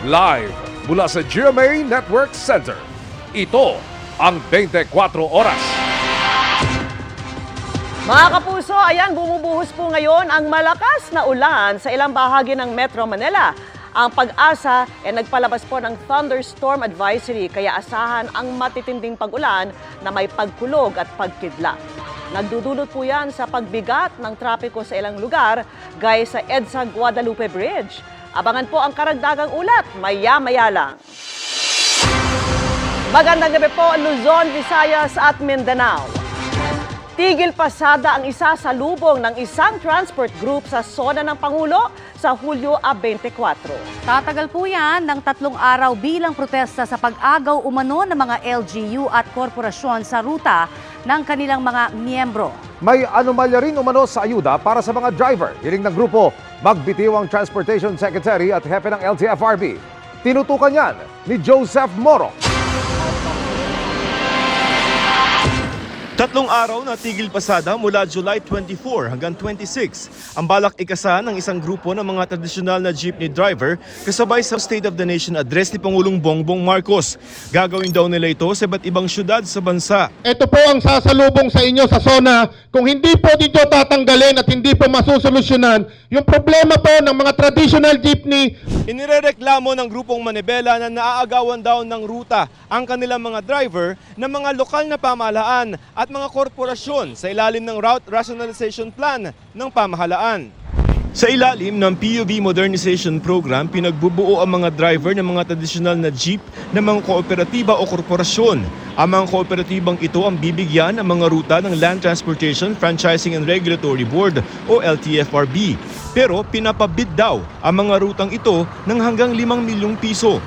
Live mula sa GMA Network Center. Ito ang 24 Oras. Mga kapuso, ayan, bumubuhos po ngayon ang malakas na ulan sa ilang bahagi ng Metro Manila. Ang Pag-asa ay nagpalabas po ng thunderstorm advisory kaya asahan ang matitinding pag-ulan na may pagkulog at pagkidlat. Nagdudulot po yan sa pagbigat ng trapiko sa ilang lugar gaya sa EDSA Guadalupe Bridge. Abangan po ang karagdagang ulat maya-maya lang. Magandang gabi po, Luzon, Visayas at Mindanao. Tigil pasada ang isa sa lubong ng isang transport group sa zona ng Pangulo sa Hulyo 24. Tatagal po yan ng 3 araw bilang protesta sa pag-agaw umano ng mga LGU at korporasyon sa ruta ng kanilang mga miyembro. May anomalya rin umano sa ayuda para sa mga driver. Hiling ng grupo, magbitiw ang Transportation Secretary at hepe ng LTFRB. Tinutukan yan ni Joseph Moro. 3 araw na tigil pasada mula July 24 hanggang 26. Ang balak ikasa ng isang grupo ng mga tradisyonal na jeepney driver kasabay sa State of the Nation address ni Pangulong Bongbong Marcos. Gagawin daw nila ito sa iba't ibang syudad sa bansa. Ito po ang sasalubong sa inyo sa SONA. Kung hindi po dito tatanggalin at hindi po masusolusyonan yung problema po ng mga traditional jeepney. Inirereklamo ng grupong Manibela na naaagawan daw ng ruta ang kanilang mga driver ng mga lokal na pamahalaan at mga korporasyon sa ilalim ng Route Rationalization Plan ng pamahalaan. Sa ilalim ng PUV Modernization Program, pinagbubuo ang mga driver ng mga tradisyonal na jeep ng mga kooperatiba o korporasyon. Ang mga kooperatibang ito ang bibigyan ng mga ruta ng Land Transportation Franchising and Regulatory Board o LTFRB. Pero pinapabid daw ang mga rutang ito ng hanggang 5 milyong piso.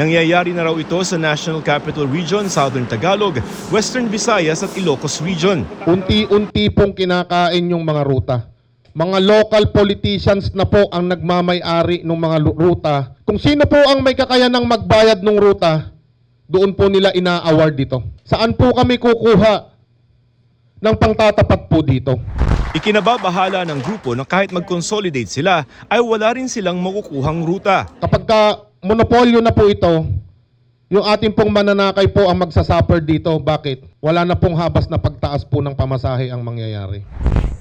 Nangyayari na raw ito sa National Capital Region, Southern Tagalog, Western Visayas at Ilocos Region. Unti-unti pong kinakain yung mga ruta. Mga local politicians na po ang nagmamay-ari ng mga ruta. Kung sino po ang may kakayanang magbayad ng ruta, doon po nila ina-award dito. Saan po kami kukuha ng pangtatapat po dito? Ikinababahala ng grupo na kahit mag-consolidate sila ay wala rin silang makukuhang ruta. Kapag monopolyo na po ito, yung ating pong mananakay po ang magsasuffer dito. Bakit? Wala na pong habas na pagtaas po ng pamasahe ang mangyayari.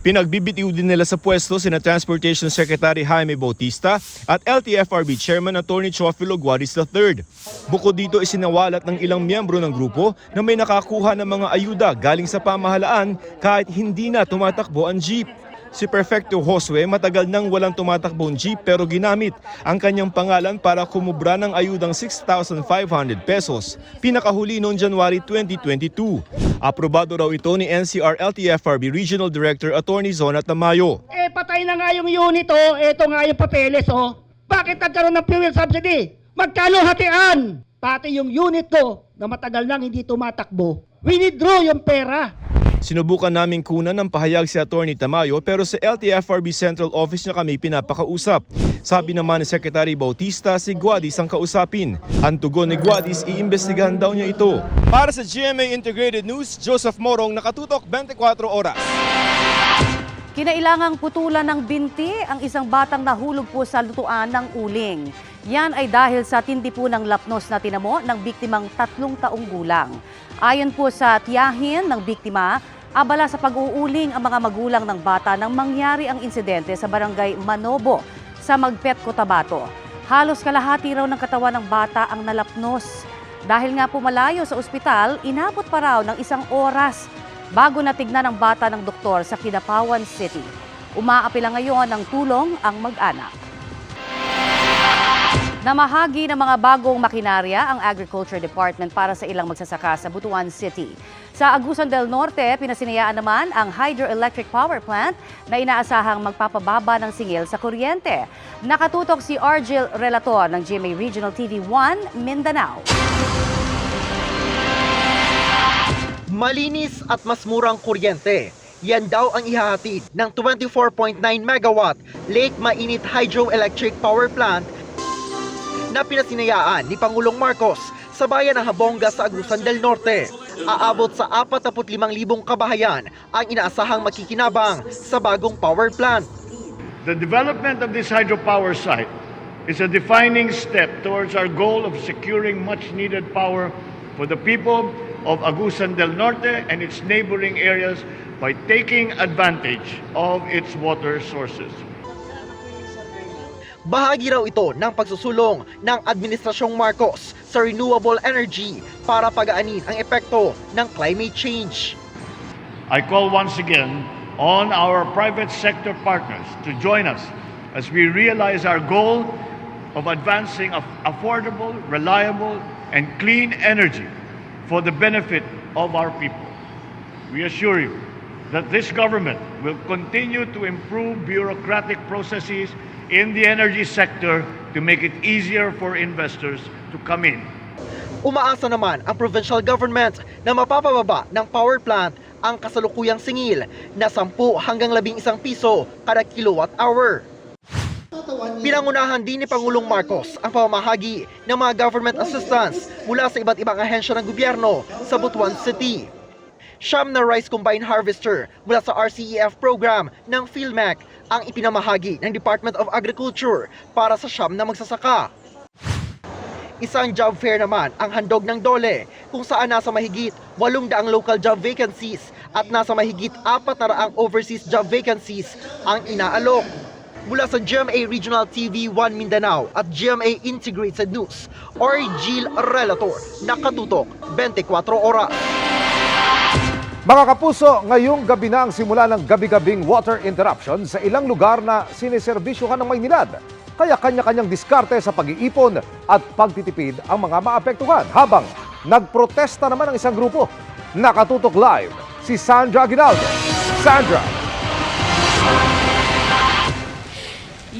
Pinagbibitiw din nila sa pwesto sina Transportation Secretary Jaime Bautista at LTFRB Chairman Attorney Teofilo Guadis III. Bukod dito, isinawalat ng ilang miyembro ng grupo na may nakakuha ng mga ayuda galing sa pamahalaan kahit hindi na tumatakbo ang jeep. Si Prefecto Josue matagal nang walang tumatakbong jeep pero ginamit ang kanyang pangalan para kumubra ng ayudang 6,500 pesos. Pinakahuli noong January 2022. Aprobado raw ito ni NCR LTFRB Regional Director Attorney Zona Tamayo. Patay na nga yung unit, Ito nga yung papeles, Bakit nagkaroon ng fuel subsidy? Magkano hatian? Pati yung unit ko na matagal nang hindi tumatakbo, withdraw yung pera. Sinubukan naming kunan ng pahayag si Attorney Tamayo pero sa LTFRB Central Office na kami pinapakausap. Sabi naman ni Secretary Bautista, si Guadis ang kausapin. Ang tugon ni Guadis, iimbestigahan daw niya ito. Para sa GMA Integrated News, Joseph Morong, nakatutok 24 oras. Kinailangang putulan ng binti ang isang batang nahulog po sa lutuan ng uling. Yan ay dahil sa tindi po ng lapnos na tinamo ng biktimang 3 taong gulang. Ayon po sa tiyahin ng biktima, abala sa pag-uuling ang mga magulang ng bata nang mangyari ang insidente sa barangay Manobo sa Magpet, Cotabato. Halos kalahati raw ng katawan ng bata ang nalapnos. Dahil nga po malayo sa ospital, inabot pa raw ng 1 oras bago natignan ng bata ng doktor sa Kidapawan City. Umaapila ngayon ng tulong ang mag-anak. Namahagi ng mga bagong makinarya ang Agriculture Department para sa ilang magsasaka sa Butuan City. Sa Agusan del Norte, pinasinayaan naman ang hydroelectric power plant na inaasahang magpapababa ng singil sa kuryente. Nakatutok si Argel Relator ng GMA Regional TV 1, Mindanao. Malinis at mas murang kuryente. Yan daw ang ihahatid ng 24.9 megawatt Lake Mainit Hydroelectric Power Plant na pinasinayaan ni Pangulong Marcos sa bayan ng Habonga sa Agusan del Norte. Aabot sa 45,000 kabahayan ang inaasahang makikinabang sa bagong power plant. The development of this hydropower site is a defining step towards our goal of securing much-needed power for the people of Agusan del Norte and its neighboring areas by taking advantage of its water sources. Bahagi raw ito ng pagsusulong ng Administrasyong Marcos sa renewable energy para pagaanin ang epekto ng climate change. I call once again on our private sector partners to join us as we realize our goal of advancing affordable, reliable, and clean energy for the benefit of our people. We assure you that this government will continue to improve bureaucratic processes in the energy sector to make it easier for investors to come in. Umaasa naman ang provincial government na mapapababa ng power plant ang kasalukuyang singil na 10 hanggang 11 piso kada kilowatt hour. Pinangunahan din ni Pangulong Marcos ang pamamahagi ng mga government assistance mula sa iba't ibang ahensya ng gobyerno sa Butuan City. Siyam na rice combine harvester mula sa RCEF program ng PhilMac ang ipinamahagi ng Department of Agriculture para sa siyam na magsasaka. Isang job fair naman ang handog ng DOLE kung saan nasa mahigit 800 local job vacancies at nasa mahigit 400 overseas job vacancies ang inaalok. Mula sa GMA Regional TV 1 Mindanao at GMA Integrated News, Origil Relator, nakatutok 24 oras. Mga kapuso, ngayong gabi na ang simula ng gabi-gabing water interruption sa ilang lugar na siniservisyohan ng Maynilad. Kaya kanya-kanyang diskarte sa pag-iipon at pagtitipid ang mga maapektuhan. Habang nagprotesta naman ang isang grupo. Nakatutok live si Sandra Aguinaldo. Sandra!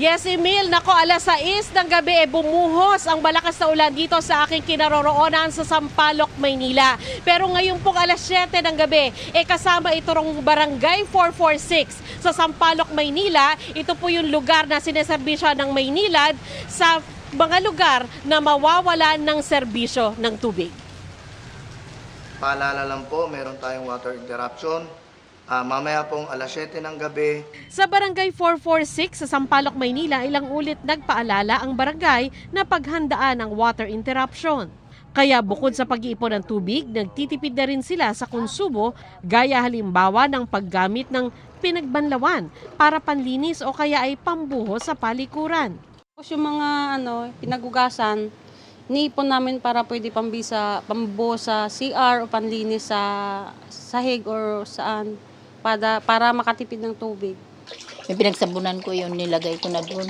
Yes, Emil. Nako, alas 6 ng gabi bumuhos ang malakas na ulan dito sa aking kinaroroonan sa Sampaloc, Maynila. Pero ngayon pong alas 7 ng gabi, kasama ito rong Barangay 446 sa Sampaloc, Maynila. Ito po yung lugar na sineserbisyo ng Maynilad sa mga lugar na mawawalan ng serbisyo ng tubig. Paalala lang po, meron tayong water interruption. Mamaya pong alas 7 ng gabi. Sa Barangay 446 sa Sampaloc, Maynila, ilang ulit nagpaalala ang barangay na paghandaan ang water interruption. Kaya bukod sa pag-iipon ng tubig, nagtitipid na rin sila sa konsumo, gaya halimbawa ng paggamit ng pinagbanlawan para panlinis o kaya ay pambuho sa palikuran. Yung mga pinagugasan, niipon namin para pwede pambuho sa CR o panlinis sa sahig or saan. Para makatipid ng tubig. May pinagsabunan ko yun, nilagay ko na doon.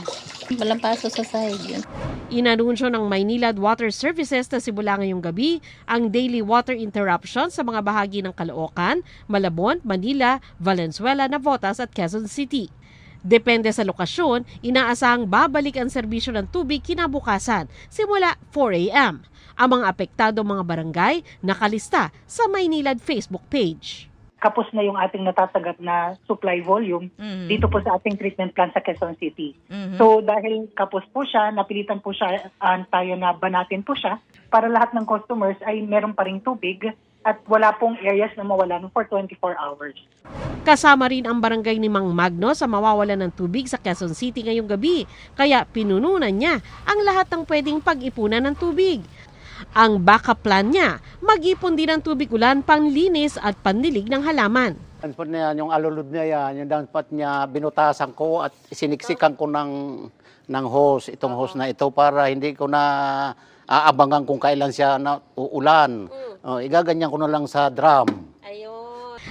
Malampaso sa sahig yun. Inanunsyo ng Maynilad Water Services na simula ngayong gabi ang daily water interruption sa mga bahagi ng Caloocan, Malabon, Manila, Valenzuela, Navotas at Quezon City. Depende sa lokasyon, inaasahang babalik ang serbisyo ng tubig kinabukasan simula 4 a.m. Ang mga apektado mga barangay nakalista sa Maynilad Facebook page. Kapos na yung ating natatanggap na supply volume dito po sa ating treatment plant sa Quezon City. So dahil kapos po siya, napilitan po siya, tayo na banatin po siya para lahat ng customers ay meron pa ring tubig at wala pong areas na mawalan for 24 hours. Kasama rin ang barangay ni Mang Magno sa mawawalan ng tubig sa Quezon City ngayong gabi, kaya pinununan niya ang lahat ng pwedeng pag-ipunan ng tubig. Ang backup plan niya, mag-ipon din ng tubig ulan panlinis at pandilig ng halaman. Yung alulod niya yan, yung dapat niya binutasan ko at siniksikan ko ng hose, itong hose na ito para hindi ko na aabangan kung kailan siya na uulan. Igaganyan ko na lang sa drum.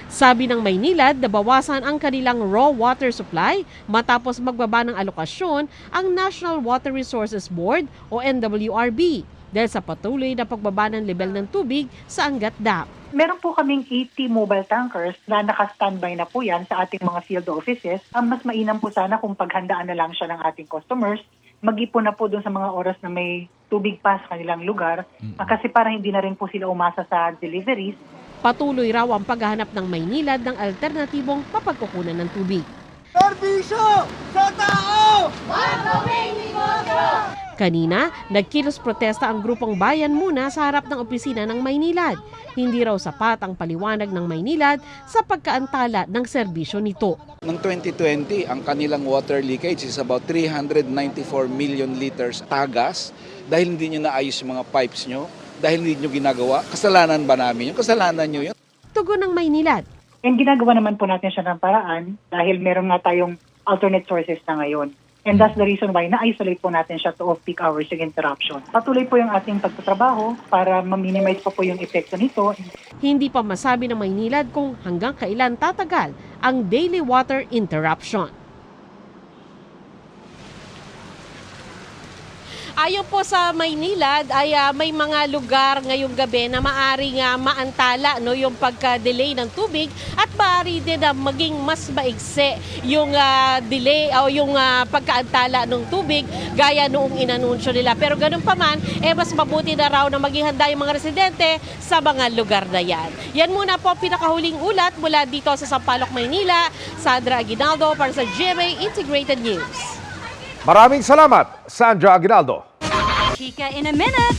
Sabi ng Maynilad, nabawasan ang kanilang raw water supply matapos magbaba ng alokasyon ang National Water Resources Board o NWRB. Dahil sa patuloy na pagbaba ng level ng tubig sa Angat Dam. Meron po kaming 80 mobile tankers na naka-standby na po yan sa ating mga field offices. Ang mas mainam po sana kung paghandaan na lang siya ng ating customers. Mag-ipon na po doon sa mga oras na may tubig pa sa kanilang lugar. Kasi para hindi na rin po sila umasa sa deliveries. Patuloy raw ang paghahanap ng Maynilad ng alternatibong mapagkukunan ng tubig. Serbisyo sa tao! Kanina, nagkilos protesta ang grupong Bayan Muna sa harap ng opisina ng Maynilad. Hindi raw sapat ang paliwanag ng Maynilad sa pagkaantala ng serbisyo nito. Noong 2020, ang kanilang water leakage is about 394 million liters tagas dahil hindi nyo naayos yung mga pipes nyo, dahil hindi nyo ginagawa. Kasalanan ba namin yun? Kasalanan nyo yun? Tugon ng Maynilad. And ginagawa naman po natin siya ng paraan dahil meron nga tayong alternate sources na ngayon. And that's the reason why na-isolate po natin siya to off-peak hours yung interruption. Patuloy po yung ating pagtatrabaho para ma-minimize pa po yung epekto nito. Hindi pa masabi ng Maynilad kung hanggang kailan tatagal ang daily water interruption. Ayon po sa Maynilad ay may mga lugar ngayong gabi na maaring maantala yung pagka-delay ng tubig at maaari din na maging mas maigsi yung delay o yung pagkaantala ng tubig gaya noong inanunsyo nila. Pero ganun pa man, mas mabuti na raw na maging handa yung mga residente sa mga lugar na yan. Yan muna po pinakahuling ulat mula dito sa Sampaloc, Maynila. Sandra Aguinaldo para sa GMA Integrated News. Maraming salamat, Sandra Aguinaldo. Chika in a minute!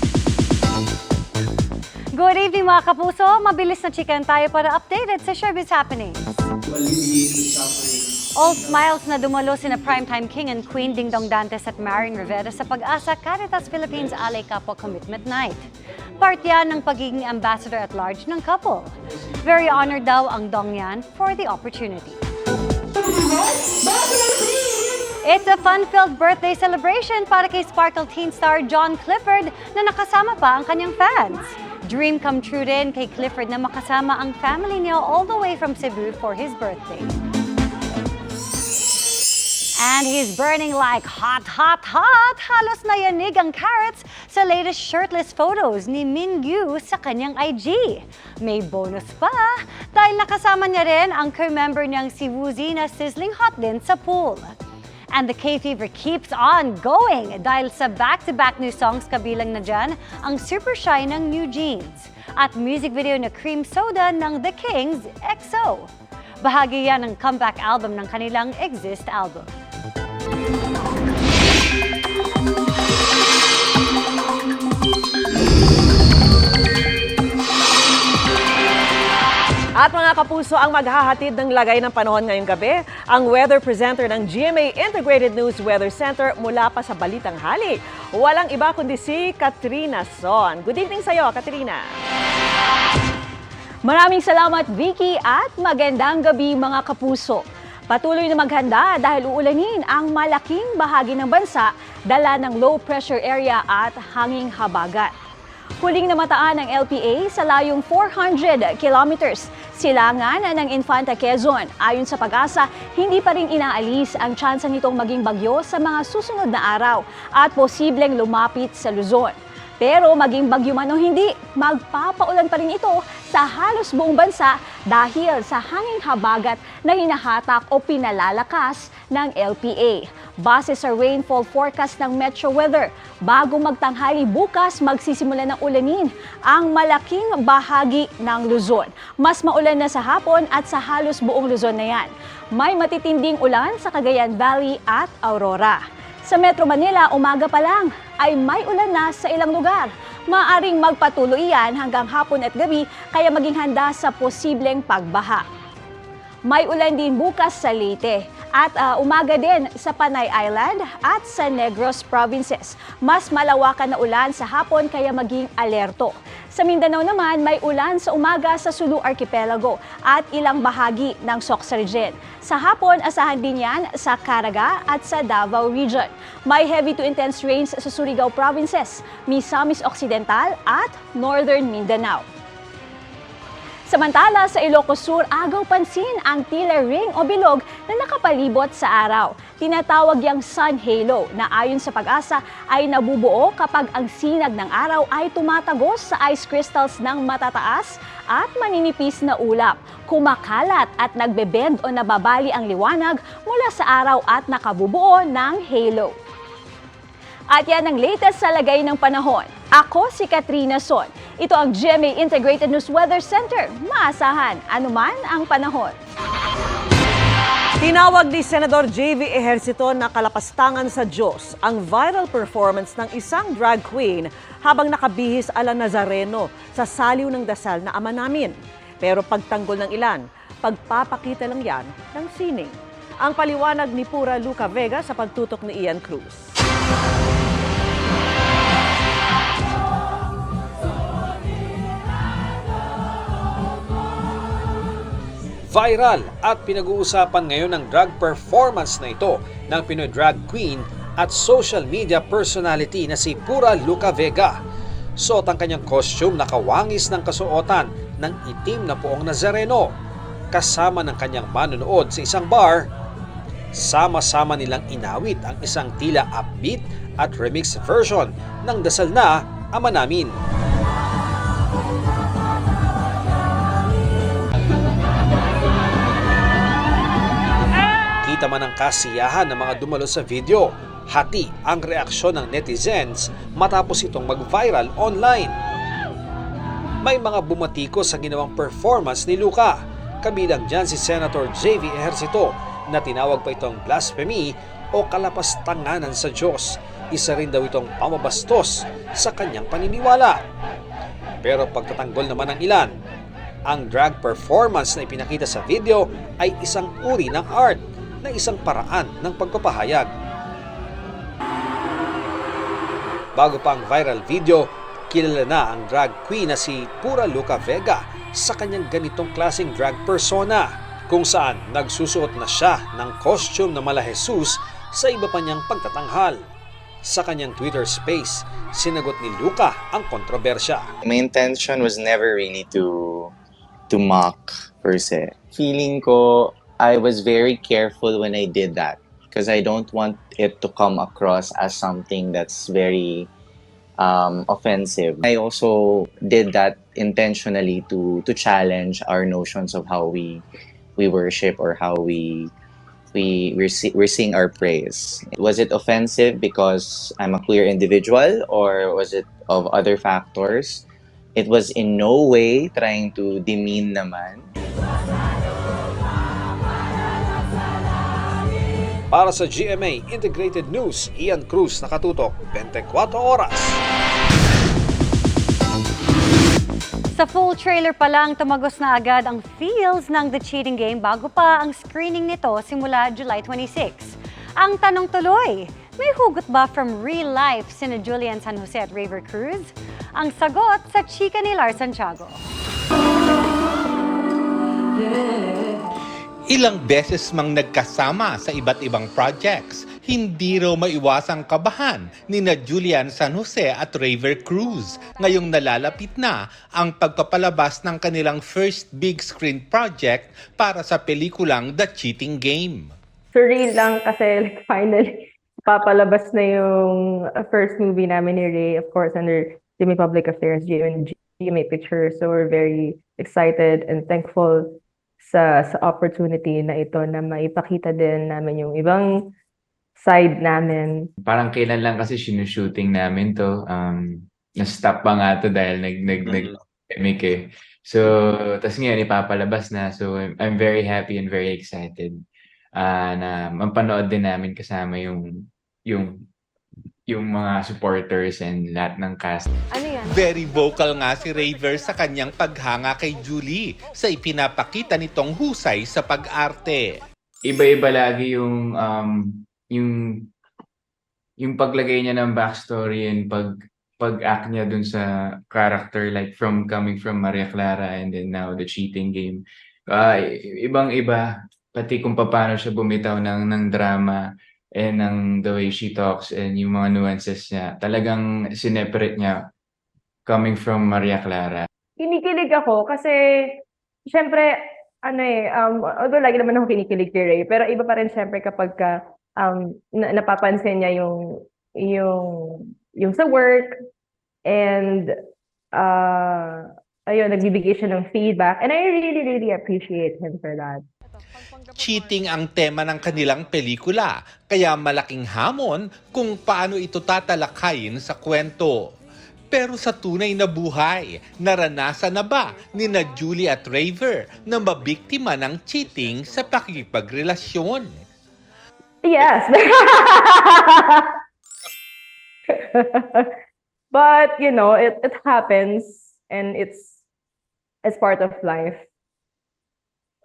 Good evening mga kapuso! Mabilis na chikan tayo para updated sa showbiz happenings. All smiles na dumalo sina Primetime King and Queen Dingdong Dantes at Marian Rivera sa Pag-asa Caritas Philippines Alay Couple Commitment Night. Part yan ng pagiging ambassador at large ng couple. Very honored daw ang Dongyan for the opportunity. It's a fun-filled birthday celebration para kay Sparkle teen star John Clifford na nakasama pa ang kanyang fans. Dream come true din kay Clifford na makasama ang family niya all the way from Cebu for his birthday. And he's burning like hot, hot, hot! Halos nayanig ang carrots sa latest shirtless photos ni Mingyu sa kanyang IG. May bonus pa dahil nakasama niya rin ang crew-member niyang si Woozi na sizzling hot din sa pool. And the K-Fever keeps on going dahil sa back-to-back new songs kabilang na dyan ang Super Shy ng New Jeans at music video na Cream Soda ng The Kings, EXO. Bahagi yan ng comeback album ng kanilang Exist album. At mga kapuso, ang maghahatid ng lagay ng panahon ngayong gabi, ang weather presenter ng GMA Integrated News Weather Center mula pa sa Balitang Hali. Walang iba kundi si Katrina Son. Good evening sa iyo, Katrina. Maraming salamat, Vicky, at magandang gabi mga kapuso. Patuloy na maghanda dahil uulanin ang malaking bahagi ng bansa dala ng low pressure area at hanging habagat. Huling namataan ng LPA sa layong 400 kilometers silangan ng Infanta Quezon. Ayon sa Pag-asa, hindi pa rin inaalis ang tsansa nitong maging bagyo sa mga susunod na araw at posibleng lumapit sa Luzon. Pero maging bagyo man o hindi, magpapaulan pa rin ito sa halos buong bansa dahil sa hanging habagat na hinahatak o pinalalakas ng LPA. Base sa rainfall forecast ng Metro Weather, bago magtanghali bukas magsisimula ng ulanin ang malaking bahagi ng Luzon. Mas maulan na sa hapon at sa halos buong Luzon na yan. May matitinding ulan sa Cagayan Valley at Aurora. Sa Metro Manila, umaga pa lang ay may ulan na sa ilang lugar. Maaring magpatuloy yan hanggang hapon at gabi kaya maging handa sa posibleng pagbaha. May ulan din bukas sa Leyte at umaga din sa Panay Island at sa Negros Provinces. Mas malawakan na ulan sa hapon kaya maging alerto. Sa Mindanao naman, may ulan sa umaga sa Sulu Archipelago at ilang bahagi ng Sox Region. Sa hapon, asahan din yan sa Caraga at sa Davao Region. May heavy to intense rains sa Surigao Provinces, Misamis Occidental at Northern Mindanao. Samantala, sa Ilocos Sur, agaw pansin ang tila ring o bilog na nakapalibot sa araw. Tinatawag yang sun halo na ayon sa Pag-asa ay nabubuo kapag ang sinag ng araw ay tumatagos sa ice crystals ng matataas at maninipis na ulap. Kumakalat at nagbe-bend o nababali ang liwanag mula sa araw at nakabubuo ng halo. At yan ang latest sa lagay ng panahon. Ako si Katrina Son. Ito ang GMA Integrated News Weather Center. Maasahan anuman ang panahon. Tinawag ni Senador JV Ejercito na kalapastangan sa Diyos ang viral performance ng isang drag queen habang nakabihis ala Nazareno sa saliw ng dasal na Ama Namin. Pero pagtanggol ng ilan, pagpapakita lang yan ng sining. Ang paliwanag ni Pura Luca Vega sa pagtutok ni Ian Cruz. Viral at pinag-uusapan ngayon ng drag performance na ito ng Pinoy drag queen at social media personality na si Pura Luca Vega. Suot ang kanyang costume na kawangis ng kasuotan ng itim na poong Nazareno. Kasama ng kanyang manonood sa isang bar, sama-sama nilang inawit ang isang tila upbeat at remix version ng dasal na Ama Namin. Kita man ang kasiyahan ng mga dumalo sa video, hati ang reaksyon ng netizens matapos itong mag-viral online. May mga bumatiko sa ginawang performance ni Luca, kabilang dyan si Senator JV Ejercito na tinawag pa itong blasphemy o kalapastanganan sa Diyos. Isa rin daw itong pamabastos sa kanyang paniniwala. Pero pagtatanggol naman ng ilan, ang drag performance na ipinakita sa video ay isang uri ng art na isang paraan ng pagpapahayag. Bago pa ang viral video, kilala na ang drag queen na si Pura Luca Vega sa kanyang ganitong klaseng drag persona, kung saan nagsusuot na siya ng costume na mala Jesus sa iba pa niyang pagtatanghal. Sa kanyang Twitter space, sinagot ni Luca ang kontrobersya. My intention was never really to mock per se. Feeling ko I was very careful when I did that because I don't want it to come across as something that's very offensive. I also did that intentionally to challenge our notions of how we worship or how we sing our praise. Was it offensive because I'm a queer individual or was it of other factors? It was in no way trying to demean naman. Para sa GMA Integrated News, Ian Cruz, nakatutok 24 oras. Sa full trailer pa lang, tumagos na agad ang feels ng The Cheating Game bago pa ang screening nito simula July 26. Ang tanong tuloy, may hugot ba from real life sina Julian San Jose at Raver Cruz? Ang sagot sa chika ni Lars Santiago. Ilang beses mang nagkasama sa iba't ibang projects, hindi raw maiwasang kabahan ni na Julian San Jose at Raver Cruz ngayong nalalapit na ang pagpapalabas ng kanilang first big screen project para sa pelikulang The Cheating Game. Surreal lang kasi finally papalabas na yung first movie namin ni Ray, of course under GMA Public Affairs, GMA Pictures. So we're very excited and thankful sa opportunity na ito na maipakita din namin yung ibang side namin. Parang kailan lang kasi sinushooting namin to. Na-stop pa nga to dahil nag-pandemic eh. So, tas ngayon ipapalabas na. So, I'm very happy and very excited na mapanood din namin kasama yung mga supporters and lahat ng cast. Ano yan? Very vocal nga si Raver sa kanyang paghanga kay Julie sa ipinapakita nitong husay sa pag-arte. Iba-iba lagi yung paglagay niya ng backstory and pag-act niya dun sa character, like coming from Maria Clara and then now The Cheating Game. Ibang-iba, pati kung paano siya bumitaw ng drama and ng the way she talks and yung mga nuances niya. Talagang sineparate niya coming from Maria Clara. Kinikilig ako kasi syempre although lagi naman ako kinikilig kay Ray, pero iba pa rin syempre kapag napapansin niya yung sa work and nagbibigay siya ng feedback and I really appreciate him for that. Cheating ang tema ng kanilang pelikula, kaya malaking hamon kung paano ito tatalakayin sa kwento. Pero sa tunay na buhay, naranasan na ba ni na Julie at Raver na mabiktima ng cheating sa pakikipagrelasyon? Yes. But, you know, it happens and it's part of life.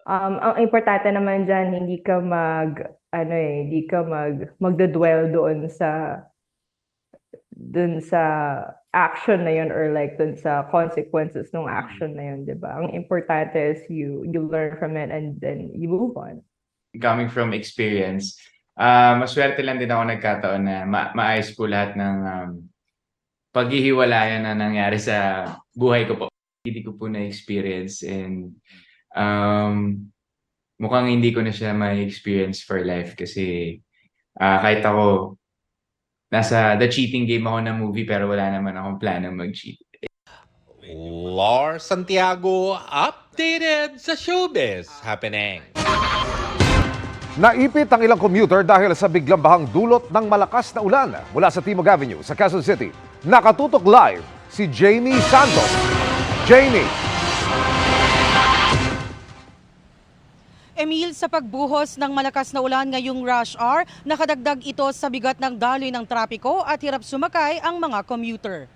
Ang importante naman dyan, hindi ka magdadwell doon sa action na yun or like doon sa consequences ng action na yun, di ba? Ang importante is you learn from it and then you move on. Coming from experience, maswerte lang din ako nagkataon na maayos po lahat ng paghihiwalayan na nangyari sa buhay ko po. Hindi ko po na-experience and mukhang hindi ko na siya ma-experience for life kasi kahit ako nasa The Cheating Game ako na movie pero wala naman akong plano mag-cheat. Lars Santiago, updated sa showbiz happening. Naipit ang ilang commuter dahil sa biglang bahang dulot ng malakas na ulan mula sa Timog Avenue sa Quezon City. Nakatutok live si Jamie Santos. Jamie! Emil, sa pagbuhos ng malakas na ulan ngayong rush hour, nakadagdag ito sa bigat ng daloy ng trapiko at hirap sumakay ang mga commuter.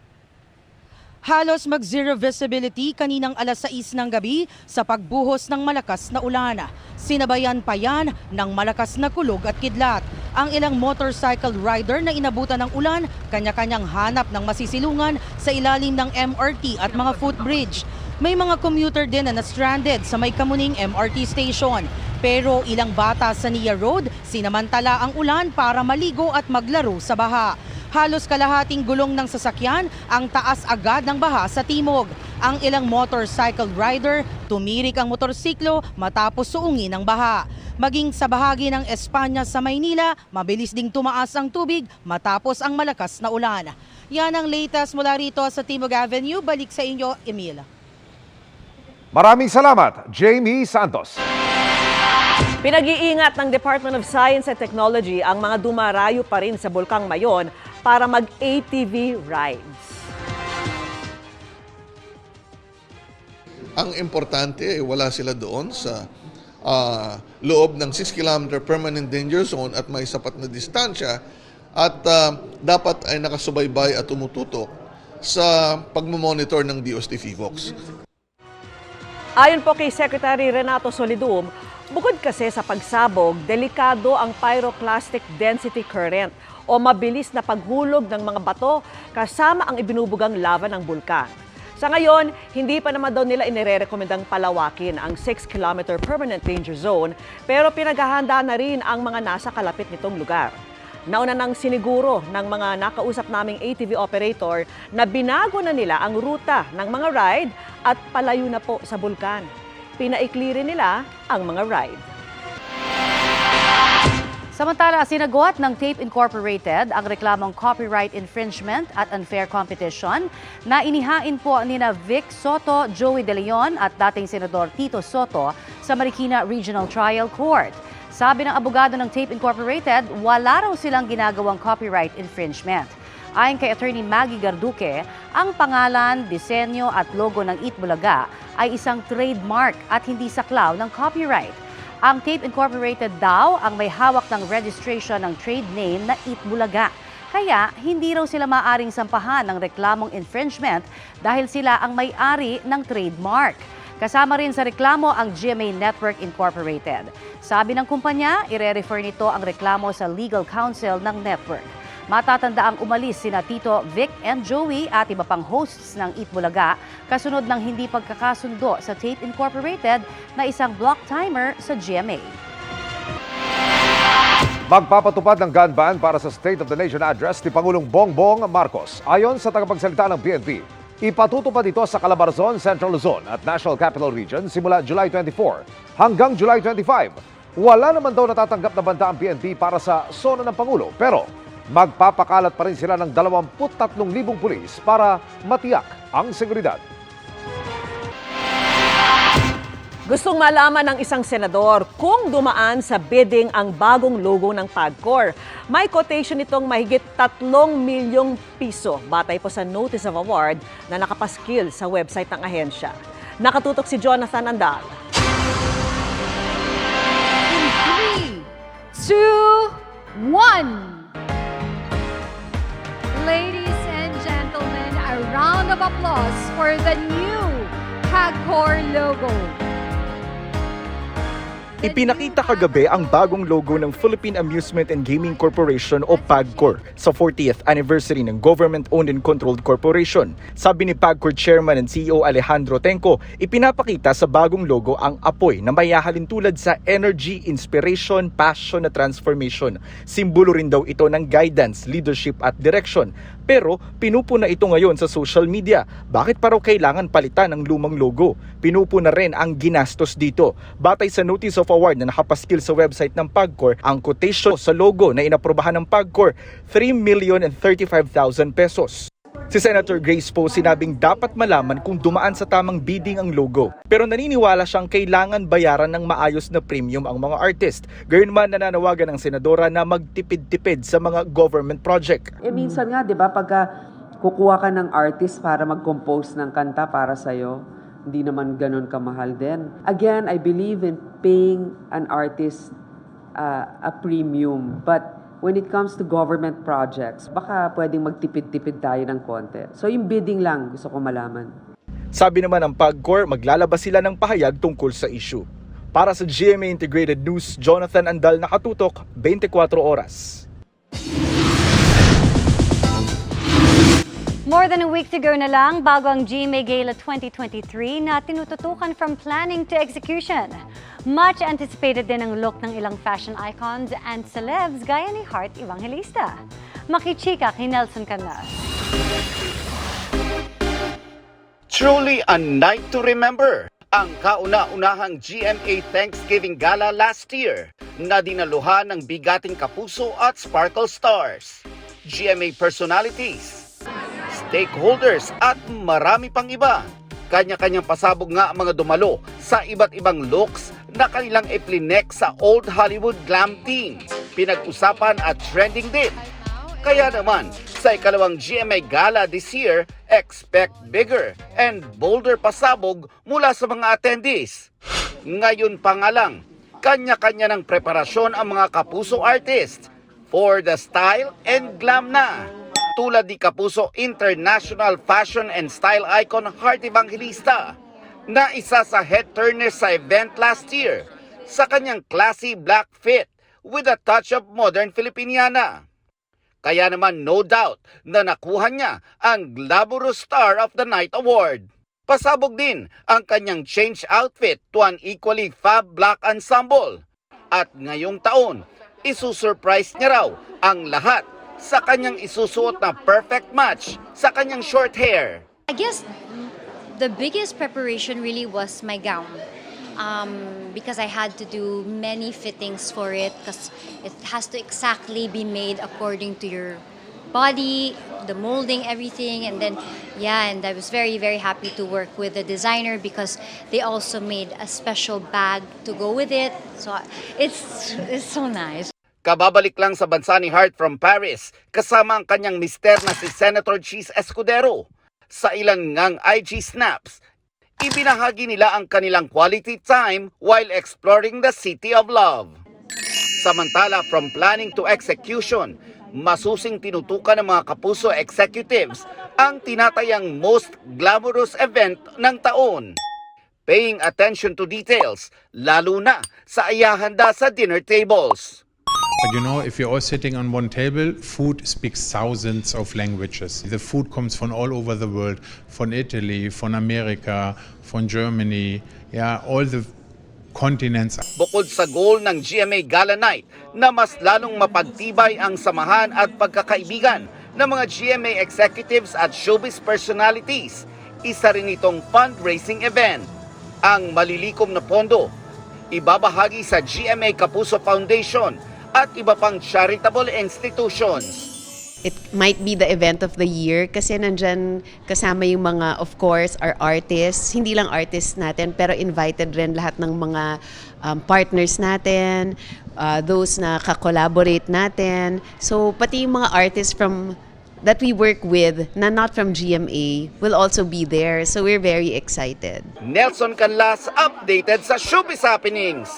Halos mag-zero visibility kaninang alas 6 ng gabi sa pagbuhos ng malakas na ulan. Sinabayan pa yan ng malakas na kulog at kidlat. Ang ilang motorcycle rider na inabutan ng ulan, kanya-kanyang hanap ng masisilungan sa ilalim ng MRT at mga footbridge. May mga commuter din na na-stranded sa May Kamuning MRT station. Pero ilang bata sa Nia Road, sinamantala ang ulan para maligo at maglaro sa baha. Halos kalahating gulong ng sasakyan ang taas agad ng baha sa timog. Ang ilang motorcycle rider, tumirik ang motorsiklo matapos suungin ng baha. Maging sa bahagi ng Espanya sa Maynila, mabilis ding tumaas ang tubig matapos ang malakas na ulan. Yan ang latest mula rito sa Timog Avenue. Balik sa inyo, Emil. Maraming salamat, Jamie Santos. Pinag-iingat ng Department of Science and Technology ang mga dumarayo pa rin sa Bulkang Mayon para mag-ATV rides. Ang importante ay wala sila doon sa loob ng 6-kilometer permanent danger zone at may sapat na distansya at dapat ay nakasubaybay at tumututok sa pagmamonitor ng DOST FIVOX. Ayon po kay Secretary Renato Solidum, bukod kasi sa pagsabog, delikado ang pyroclastic density current o mabilis na paghulog ng mga bato kasama ang ibinubugang lava ng bulkan. Sa ngayon, hindi pa naman daw nila inirerekomendang palawakin ang 6-kilometer permanent danger zone pero pinaghahanda na rin ang mga nasa kalapit nitong lugar. Nauna nang siniguro ng mga nakausap naming ATV operator na binago na nila ang ruta ng mga ride at palayo na po sa bulkan. Pinaikli rin nila ang mga ride. Samantala, sinagot ng Tape Incorporated ang reklamong copyright infringement at unfair competition na inihain po nina Vic Soto, Joey De Leon at dating Senador Tito Soto sa Marikina Regional Trial Court. Sabi ng abogado ng Tape Incorporated, wala raw silang ginagawang copyright infringement. Ayon kay Attorney Maggie Garduque, ang pangalan, disenyo at logo ng Eat Bulaga ay isang trademark at hindi saklaw ng copyright. Ang Tape Incorporated daw ang may hawak ng registration ng trade name na Eat Bulaga. Kaya hindi raw sila maaring sampahan ng reklamong infringement dahil sila ang may-ari ng trademark. Kasama rin sa reklamo ang GMA Network Incorporated. Sabi ng kumpanya, ire-refer nito ang reklamo sa legal counsel ng network. Matatanda ang umalis sina Tito, Vic and Joey at iba pang hosts ng Eat Bulaga kasunod ng hindi pagkakasundo sa Tape Incorporated na isang block timer sa GMA. Magpapatupad ng gun ban para sa State of the Nation address ni Pangulong Bongbong Marcos. Ayon sa tagapagsalita ng PNP, ipatutupad ito sa Calabarzon, Central Luzon at National Capital Region simula July 24 hanggang July 25. Wala naman daw natatanggap na banta ang PNP para sa zona ng Pangulo pero magpapakalat pa rin sila ng 23,000 pulis para matiyak ang seguridad. Gustong malaman ng isang senador kung dumaan sa bidding ang bagong logo ng PAGCOR. May quotation nitong mahigit 3 milyong piso batay po sa Notice of Award na nakapaskil sa website ng ahensya. Nakatutok si Jonathan Andal. 3, 2, 1. Ladies and gentlemen, a round of applause for the new PAGCOR logo. Ipinakita kagabi ang bagong logo ng Philippine Amusement and Gaming Corporation o PAGCOR sa 40th anniversary ng Government-Owned and Controlled Corporation. Sabi ni PAGCOR Chairman and CEO Alejandro Tenco, ipinapakita sa bagong logo ang apoy na mayahalin tulad sa energy, inspiration, passion at transformation. Simbolo rin daw ito ng guidance, leadership at direction. Pero pinupuna ito ngayon sa social media. Bakit pa raw kailangan palitan ang lumang logo? Pinupuna rin ang ginastos dito. Batay sa Notice of Award na nakapaskil sa website ng PAGCOR, ang quotation sa logo na inaprobahan ng PAGCOR, 3,035,000 pesos. Si Senator Grace Poe sinabing dapat malaman kung dumaan sa tamang bidding ang logo. Pero naniniwala siyang kailangan bayaran ng maayos na premium ang mga artist. Gayunman nananawagan ng senadora na magtipid-tipid sa mga government project. Minsan nga, di ba, pagka kukuha ka ng artist para mag-compose ng kanta para sa'yo, hindi naman ganun kamahal din. Again, I believe in paying an artist a premium. But when it comes to government projects, baka pwedeng magtipid-tipid tayo ng konti. So yung bidding lang, gusto ko malaman. Sabi naman ng PAGCOR, maglalabas sila ng pahayag tungkol sa issue. Para sa GMA Integrated News, Jonathan Andal, nakatutok, 24 oras. More than a week to go na lang bago ang GMA Gala 2023 na tinututukan from planning to execution. Much anticipated din ang look ng ilang fashion icons and celebs gaya ni Heart Evangelista. Makichika kay Nelson Canlas. Truly a night to remember. Ang kauna-unahang GMA Thanksgiving Gala last year na dinaluhan ng bigating kapuso at sparkle stars, GMA personalities, stakeholders at marami pang iba. Kanya-kanyang pasabog nga ang mga dumalo sa iba't ibang looks na kanilang iplinek sa old Hollywood glam theme. Pinag-usapan at trending din. Kaya naman, sa ikalawang GMA Gala this year, expect bigger and bolder pasabog mula sa mga attendees. Ngayon pa nga lang, kanya-kanya ng preparasyon ang mga kapuso artists for the style and glam na. Tulad ni Kapuso International Fashion and Style Icon Heart Evangelista na isa sa head turners sa event last year sa kanyang classy black fit with a touch of modern Filipiniana. Kaya naman no doubt na nakuha niya ang Glamorous Star of the Night Award. Pasabog din ang kanyang change outfit to an equally fab black ensemble. At ngayong taon, isusurprise niya raw ang lahat sa kanyang isusuot na perfect match sa kanyang short hair. I guess the biggest preparation really was my gown. Because I had to do many fittings for it because it has to exactly be made according to your body, the molding, everything. And then, and I was very, very happy to work with the designer because they also made a special bag to go with it. So it's so nice. Kababalik lang sa bansa ni Heart from Paris kasama ang kanyang mister na si Senator Cheese Escudero. Sa ilan ngang IG snaps, ibinahagi nila ang kanilang quality time while exploring the city of love. Samantala, from planning to execution, masusing tinutukan ng mga kapuso executives ang tinatayang most glamorous event ng taon. Paying attention to details, lalo na sa ayahanda sa dinner tables. But you know, if you're all sitting on one table, food speaks thousands of languages. The food comes from all over the world, from Italy, from America, from Germany, all the continents. Bukod sa goal ng GMA Gala Night na mas lalong mapagtibay ang samahan at pagkakaibigan ng mga GMA executives at showbiz personalities, isa rin itong fundraising event. Ang malilikom na pondo, ibabahagi sa GMA Kapuso Foundation at iba pang charitable institutions. It might be the event of the year kasi nandyan kasama yung mga, of course, our artists. Hindi lang artists natin, pero invited rin lahat ng mga partners natin, those na ka-collaborate natin. So, pati yung mga artists that we work with na not from GMA will also be there. So, we're very excited. Nelson Canlas updated sa showbiz happenings.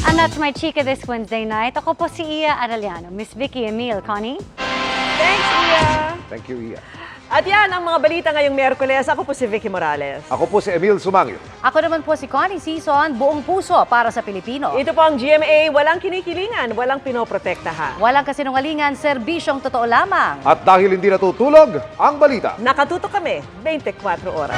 And that's my chika this Wednesday night. Ako po si Iya Arellano. Miss Vicky Emil. Connie? Thanks, Iya! Thank you, Iya. At yan ang mga balita ngayong Miyerkules. Ako po si Vicky Morales. Ako po si Emil Sumangyo. Ako naman po si Connie Season, buong puso para sa Pilipino. Ito po ang GMA, walang kinikilingan, walang pinoprotektahan. Walang kasinungalingan, serbisyong totoo lamang. At dahil hindi natutulog, ang balita. Nakatutok kami 24 oras.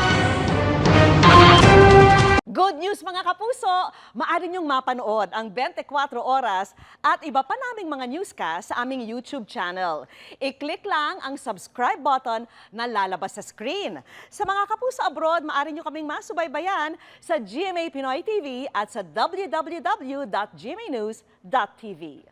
Good news mga kapuso! Maaari niyong mapanood ang 24 oras at iba pa naming mga newscast sa aming YouTube channel. I-click lang ang subscribe button na lalabas sa screen. Sa mga kapuso abroad, maaari niyo kaming masubaybayan sa GMA Pinoy TV at sa www.gmanews.tv.